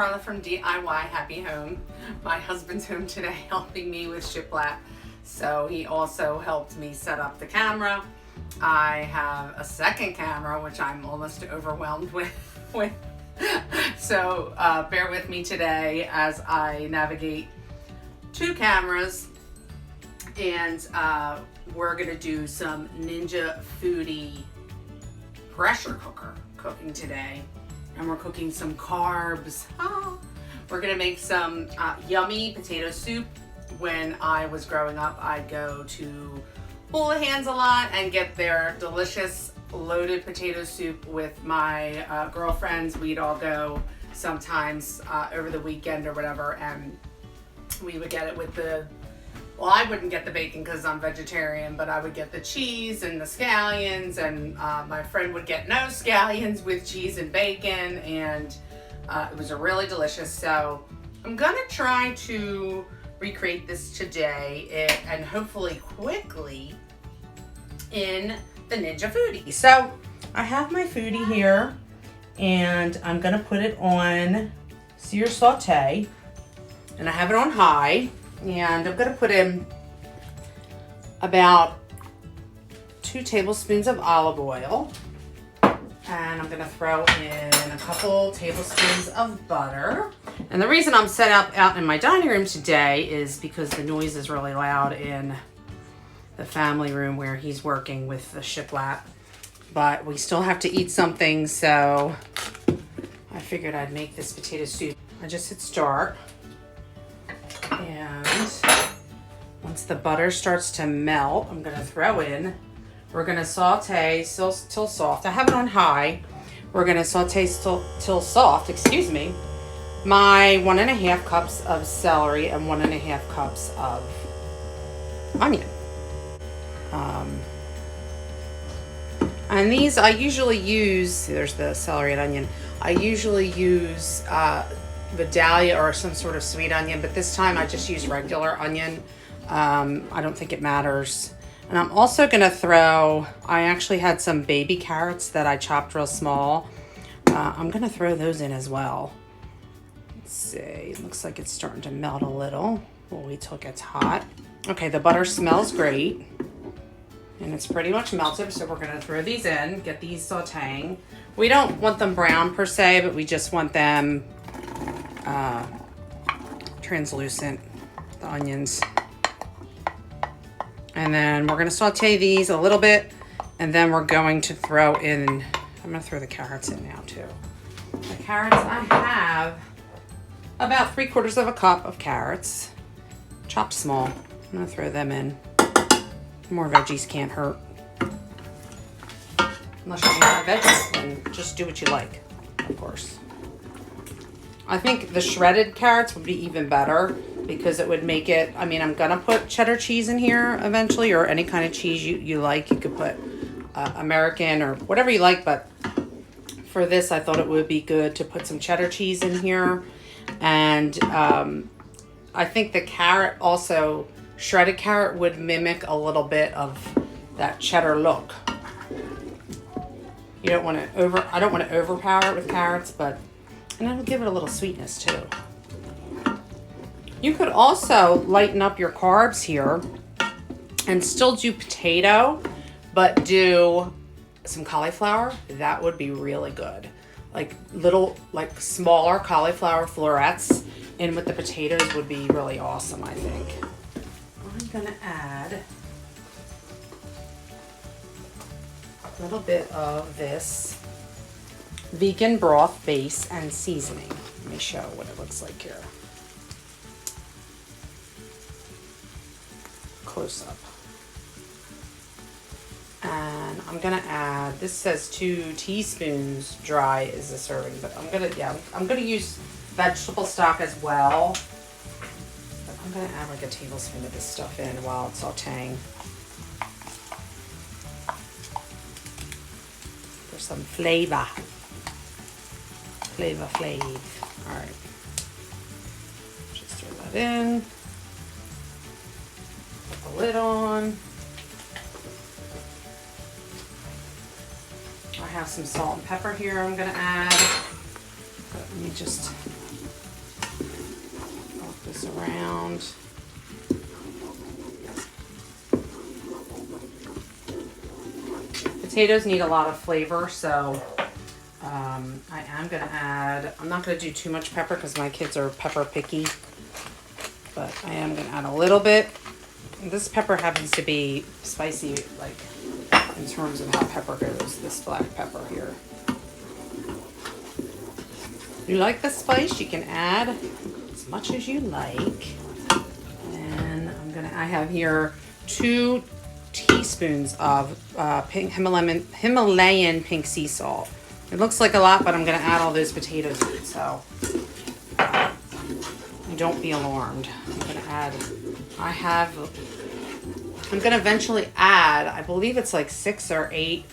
Carla from DIY Happy Home. My husband's home today helping me with shiplap. So he also helped me set up the camera. I have a second camera, which I'm almost overwhelmed with. So bear with me today as I navigate two cameras, and we're gonna do some Ninja Foodi pressure cooker cooking today. And we're cooking some carbs. We're gonna make some yummy potato soup. When I was growing up, I'd go to Houlihan's a lot and get their delicious loaded potato soup with my girlfriends. We'd all go sometimes over the weekend or whatever, and we would get it with the, well, I wouldn't get the bacon because I'm vegetarian, but I would get the cheese and the scallions, and my friend would get no scallions with cheese and bacon, and it was really delicious. So I'm gonna try to recreate this today and hopefully quickly in the Ninja Foodi. So I have my Foodi here, and I'm gonna put it on sear saute, and I have it on high. And I'm gonna put in about 2 tablespoons of olive oil. And I'm gonna throw in a couple tablespoons of butter. And the reason I'm set up out in my dining room today is because the noise is really loud in the family room where he's working with the shiplap. But we still have to eat something, so I figured I'd make this potato soup. I just hit start. And once the butter starts to melt, I'm gonna throw in, we're gonna saute till soft. I have it on high. We're gonna saute till soft, excuse me, my 1.5 cups of celery and 1.5 cups of onion. And these I usually use, there's the celery and onion. I usually use Vidalia or some sort of sweet onion, but this time I just use regular onion. I don't think it matters. And I'm also gonna throw, I actually had some baby carrots that I chopped real small. I'm gonna throw those in as well. Let's see, it looks like it's starting to melt a little. We'll wait till it gets hot. Okay, the butter smells great. And it's pretty much melted, so we're gonna throw these in, get these sauteing. We don't want them brown per se, but we just want them translucent, the onions. And then we're gonna saute these a little bit, and then we're going to throw in, I'm gonna throw the carrots in now too. The carrots, I have about 3/4 cup of carrots, chopped small. I'm gonna throw them in. More veggies can't hurt. Unless you're not veggies, then just do what you like, of course. I think the shredded carrots would be even better because it would make it, I mean, I'm gonna put cheddar cheese in here eventually, or any kind of cheese you like. You could put American or whatever you like, but for this, I thought it would be good to put some cheddar cheese in here. And I think the carrot also, shredded carrot would mimic a little bit of that cheddar look. You don't want to I don't want to overpower it with carrots, but, and it'll give it a little sweetness too. You could also lighten up your carbs here and still do potato, but do some cauliflower. That would be really good. Like little, like smaller cauliflower florets in with the potatoes would be really awesome, I think. I'm gonna add a little bit of this vegan broth base and seasoning. Let me show what it looks like here. Close up. And I'm gonna add, this says 2 teaspoons dry is a serving, but I'm gonna use vegetable stock as well. But I'm gonna add like a tablespoon of this stuff in while it's sauteing. For some flavor. Flavor. All right. Just throw that in. Put the lid on. I have some salt and pepper here I'm gonna add. But let me just Mix around. Potatoes need a lot of flavor, so I am going to add, I'm not going to do too much pepper because my kids are pepper picky, but I am going to add a little bit. This pepper happens to be spicy, like in terms of how pepper goes, this black pepper here. If you like the spice, you can add as much as you like. And I have here 2 teaspoons of pink Himalayan pink sea salt. It looks like a lot, but I'm going to add all those potatoes in, so don't be alarmed. I'm going to eventually add, I believe it's like 6 or 8.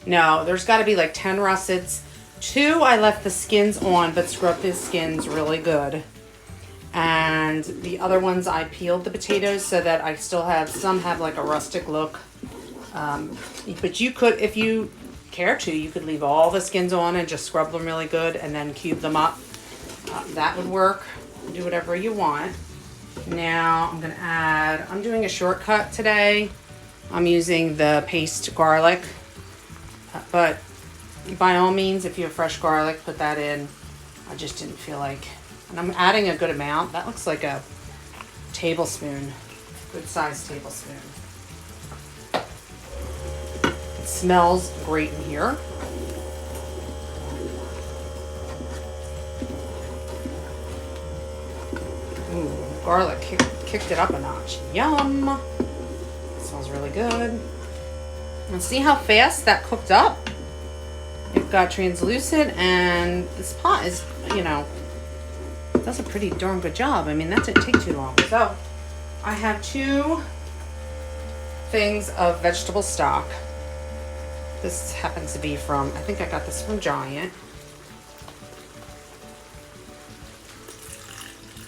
No, there's got to be like 10 russets. 2 I left the skins on, but scrubbed the skins really good. And the other ones I peeled the potatoes so that I still have, some have like a rustic look. But you could, if you care to, you could leave all the skins on and just scrub them really good and then cube them up. That would work. Do whatever you want. Now I'm going to add, I'm doing a shortcut today. I'm using the paste garlic. But by all means, if you have fresh garlic, put that in. I just didn't feel like, and I'm adding a good amount. That looks like a tablespoon, good sized tablespoon. It smells great in here. Ooh, garlic kicked it up a notch. Yum. It smells really good. And see how fast that cooked up? It got translucent, and this pot is, you know, does a pretty darn good job. I mean, that didn't take too long. So I have 2 things of vegetable stock. This happens to be from, I think I got this from Giant.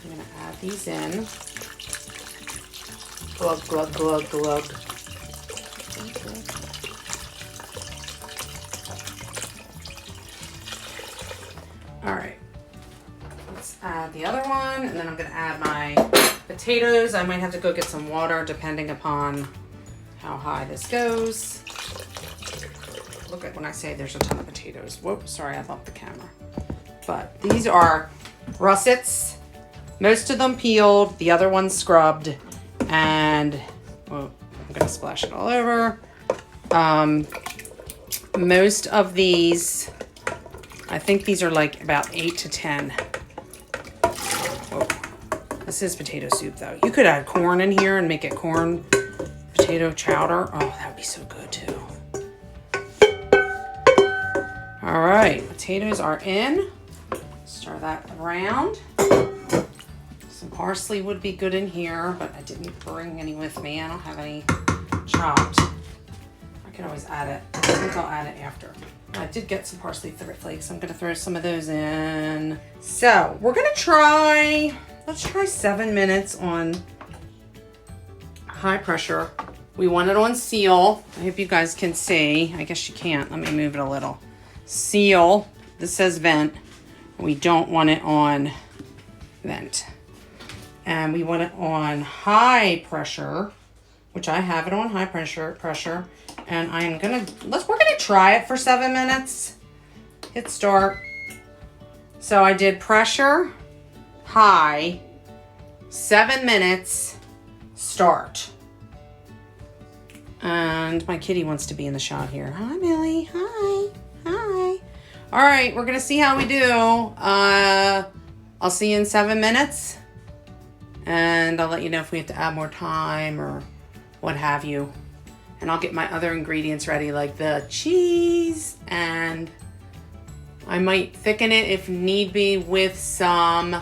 I'm going to add these in. Glug, glug, glug, glug. All right, let's add the other one, and then I'm going to add my potatoes. I might have to go get some water depending upon how high this goes. Look at when I say there's a ton of potatoes. Whoop, sorry, I bumped the camera. But these are russets, most of them peeled, the other ones scrubbed, and well, I'm going to splash it all over. Most of these, I think these are like about 8 to 10. Whoa. This is potato soup though. You could add corn in here and make it corn potato chowder. Oh, that would be so good too. All right, potatoes are in. Stir that around. Some parsley would be good in here, but I didn't bring any with me. I don't have any chopped. I can always add it. I think I'll add it after. I did get some parsley flakes. I'm going to throw some of those in. So we're going to try, let's try 7 minutes on high pressure. We want it on seal. I hope you guys can see. I guess you can't. Let me move it a little. Seal. This says vent. We don't want it on vent. And we want it on high pressure, which I have it on high pressure. And we're gonna try it for 7 minutes. Hit start. So I did pressure, high, 7 minutes, start. And my kitty wants to be in the shot here. Hi, Millie. Hi. Hi. All right, we're gonna see how we do. I'll see you in 7 minutes. And I'll let you know if we have to add more time or what have you. And I'll get my other ingredients ready, like the cheese, and I might thicken it if need be with some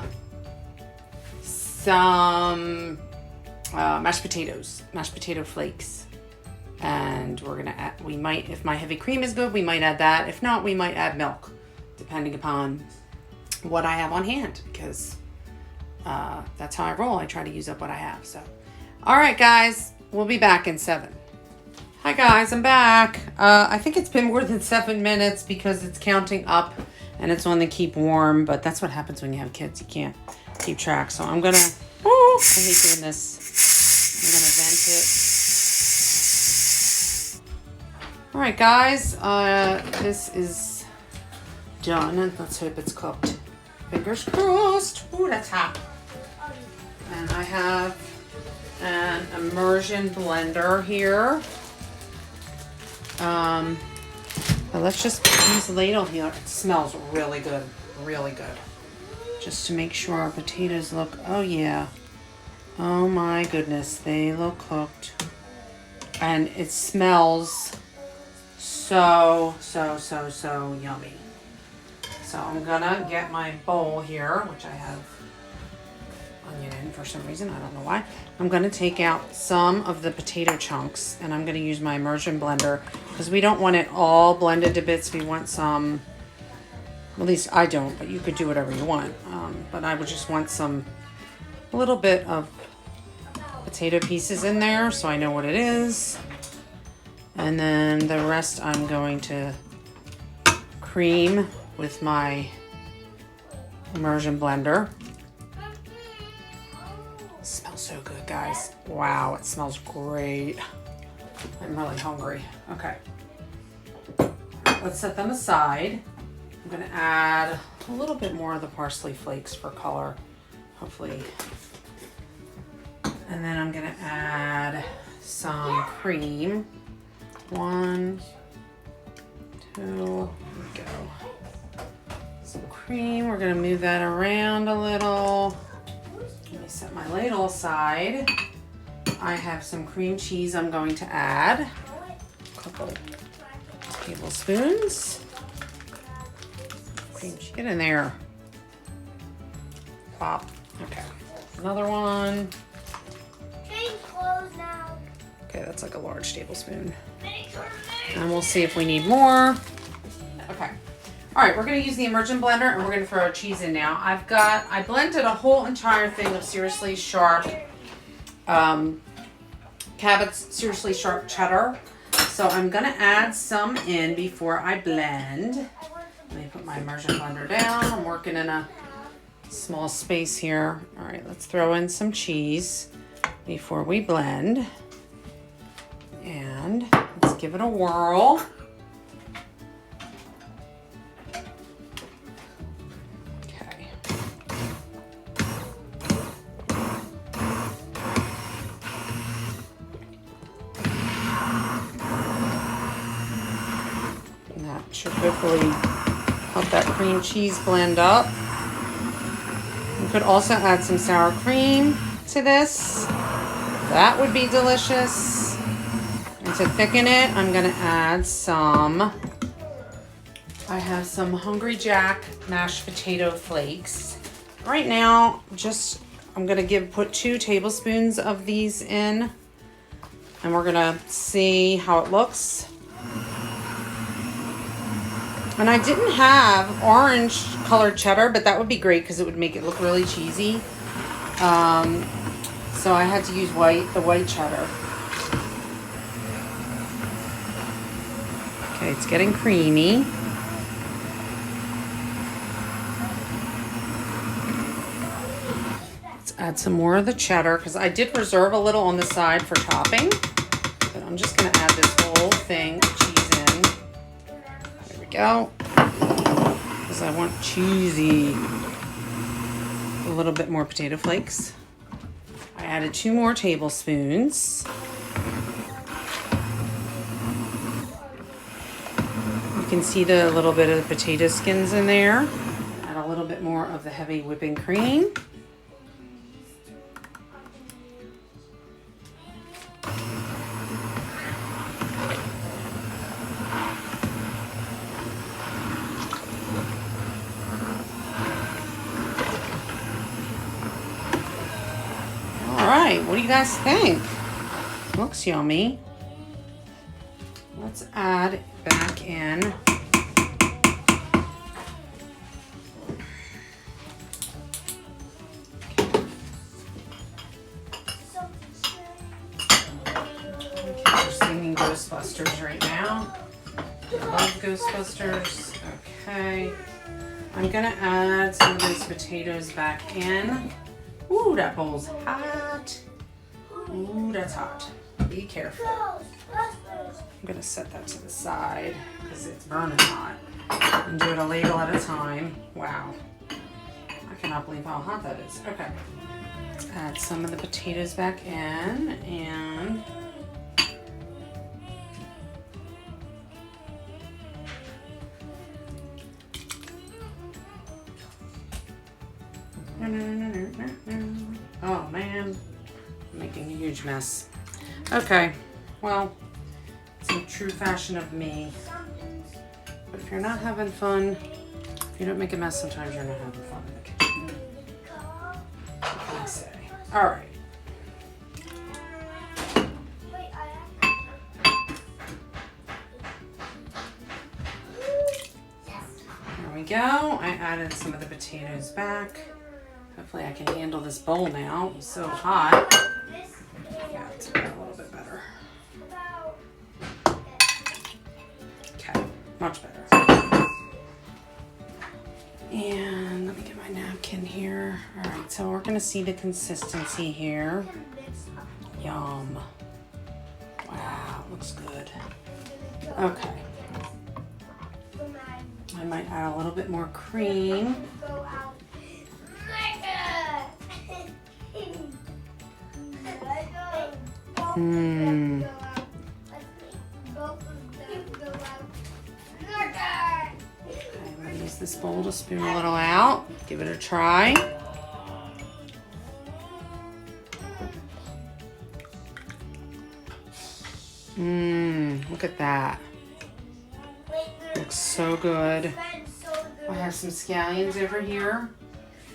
mashed potato flakes. And we're gonna add, we might, if my heavy cream is good, we might add that. If not, we might add milk, depending upon what I have on hand, because that's how I roll. I try to use up what I have. So, all right, guys, we'll be back in 7. Hi guys, I'm back. I think it's been more than 7 minutes because it's counting up and it's on the keep warm, but that's what happens when you have kids. You can't keep track. So I'm gonna Oh, I hate doing this. I'm gonna vent it. All right, guys, this is done. Let's hope it's cooked. Fingers crossed. Ooh, that's hot. And I have an immersion blender here. But let's just use the ladle here. It smells really good, really good. Just to make sure our potatoes look, oh yeah. Oh my goodness, they look cooked. And it smells so yummy. So I'm gonna get my bowl here, which I have onion in for some reason, I don't know why. I'm gonna take out some of the potato chunks and I'm gonna use my immersion blender because we don't want it all blended to bits. We want some, at least I don't, but you could do whatever you want. But I would just want a little bit of potato pieces in there so I know what it is. And then the rest I'm going to cream with my immersion blender. It smells so good, guys. Wow, it smells great. I'm really hungry. Okay. Let's set them aside. I'm gonna add a little bit more of the parsley flakes for color, hopefully. And then I'm gonna add some cream. 1, 2, here we go. Some cream, we're gonna move that around a little. Let me set my ladle aside. I have some cream cheese I'm going to add. A couple tablespoons. Cream cheese, get in there. Pop, okay. Another one. Change clothes now. Okay, that's like a large tablespoon. And we'll see if we need more. Okay. All right, we're gonna use the immersion blender and we're gonna throw our cheese in now. I blended a whole entire thing of Seriously Sharp, Cabot's Seriously Sharp cheddar. So I'm gonna add some in before I blend. Let me put my immersion blender down. I'm working in a small space here. All right, let's throw in some cheese before we blend. And let's give it a whirl. Okay. And that should hopefully help that cream cheese blend up. You could also add some sour cream to this. That would be delicious. And to thicken it, I'm gonna add I have some Hungry Jack mashed potato flakes. Right now, I'm gonna put 2 tablespoons of these in, and we're gonna see how it looks. And I didn't have orange colored cheddar, but that would be great because it would make it look really cheesy. So I had to use the white cheddar. Okay, it's getting creamy. Let's add some more of the cheddar because I did reserve a little on the side for topping. But I'm just gonna add this whole thing of cheese in. There we go. Because I want cheesy. A little bit more potato flakes. I added 2 more tablespoons. You can see the little bit of the potato skins in there. Add a little bit more of the heavy whipping cream. All right, what do you guys think? Looks yummy. Let's add back in we're singing Ghostbusters right now. I love Ghostbusters. Okay. I'm gonna add some of those potatoes back in. Ooh, that bowl's hot. Ooh, that's hot. Be careful. I'm gonna set that to the side because it's burning hot. And do it a ladle at a time. Wow. I cannot believe how hot that is. Okay. Add some of the potatoes back in and oh man, I'm making a huge mess. Okay, well, it's a true fashion of me. But if you're not having fun, if you don't make a mess, sometimes you're not having fun in the kitchen. What can I say? All right. There we go. I added some of the potatoes back. Hopefully I can handle this bowl now. It's so hot. Yeah, it's a little bit better. Okay, much better. And let me get my napkin here. All right, so we're gonna see the consistency here. Yum. Wow, looks good. Okay. I might add a little bit more cream. Mmm. I'm gonna use this bowl to spoon a little out. Give it a try. Mmm, look at that. Looks so good. I have some scallions over here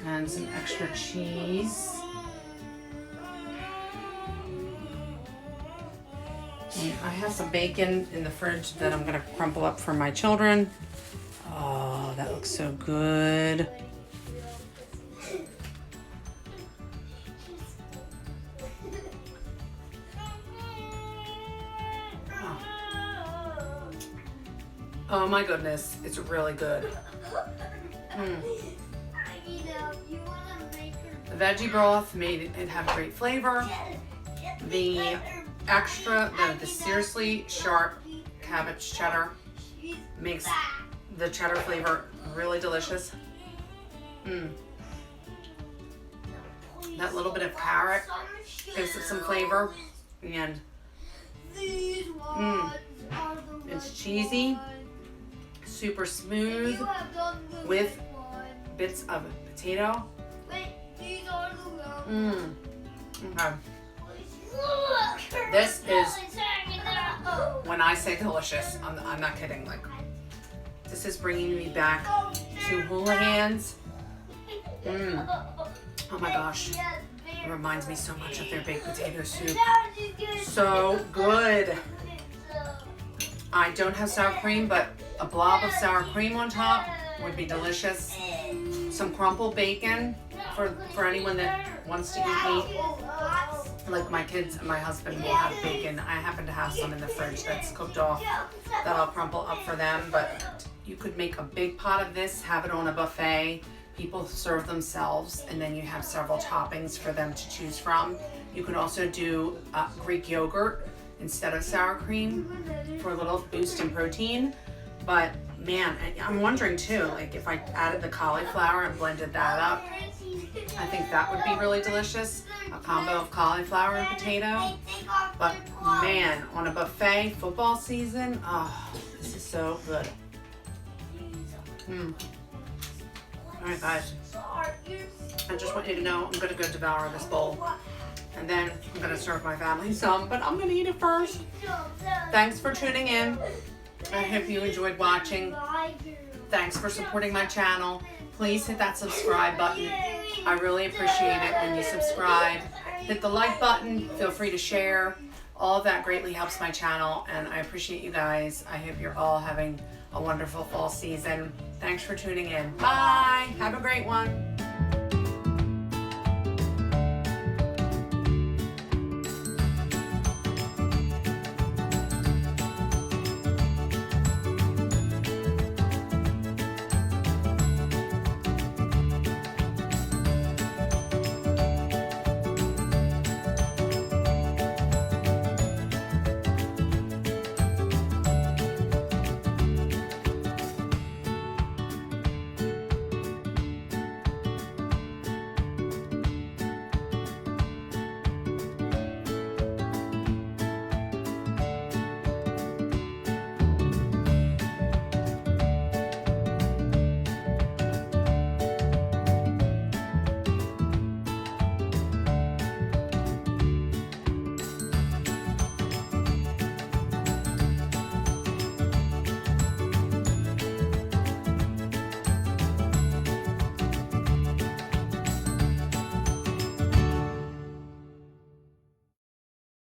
and some extra cheese. And I have some bacon in the fridge that I'm gonna crumple up for my children. Oh, that looks so good. Oh my goodness, it's really good. The veggie broth made it have great flavor. The the seriously sharp cabbage cheddar makes the cheddar flavor really delicious. That little bit of carrot gives it some flavor, and it's cheesy, super smooth with bits of potato. Okay. This is, when I say delicious, I'm not kidding. Like, this is bringing me back to hula hands. Oh my gosh, it reminds me so much of their baked potato soup. So good. I don't have sour cream, but a blob of sour cream on top would be delicious. Some crumpled bacon for anyone that wants to eat meat. Like my kids and my husband will have bacon. I happen to have some in the fridge that's cooked off that I'll crumple up for them. But you could make a big pot of this, have it on a buffet. People serve themselves, and then you have several toppings for them to choose from. You could also do Greek yogurt instead of sour cream for a little boost in protein. But man, I'm wondering too, like if I added the cauliflower and blended that up, I think that would be really delicious. A combo of cauliflower and potato. But man, on a buffet, football season, oh, this is so good. Alright guys, I just want you to know I'm gonna go devour this bowl. And then I'm gonna serve my family some, but I'm gonna eat it first. Thanks for tuning in. I hope you enjoyed watching. Thanks for supporting my channel. Please hit that subscribe button. I really appreciate it when you subscribe. Hit the like button. Feel free to share. All of that greatly helps my channel, and I appreciate you guys. I hope you're all having a wonderful fall season. Thanks for tuning in. Bye. Have a great one.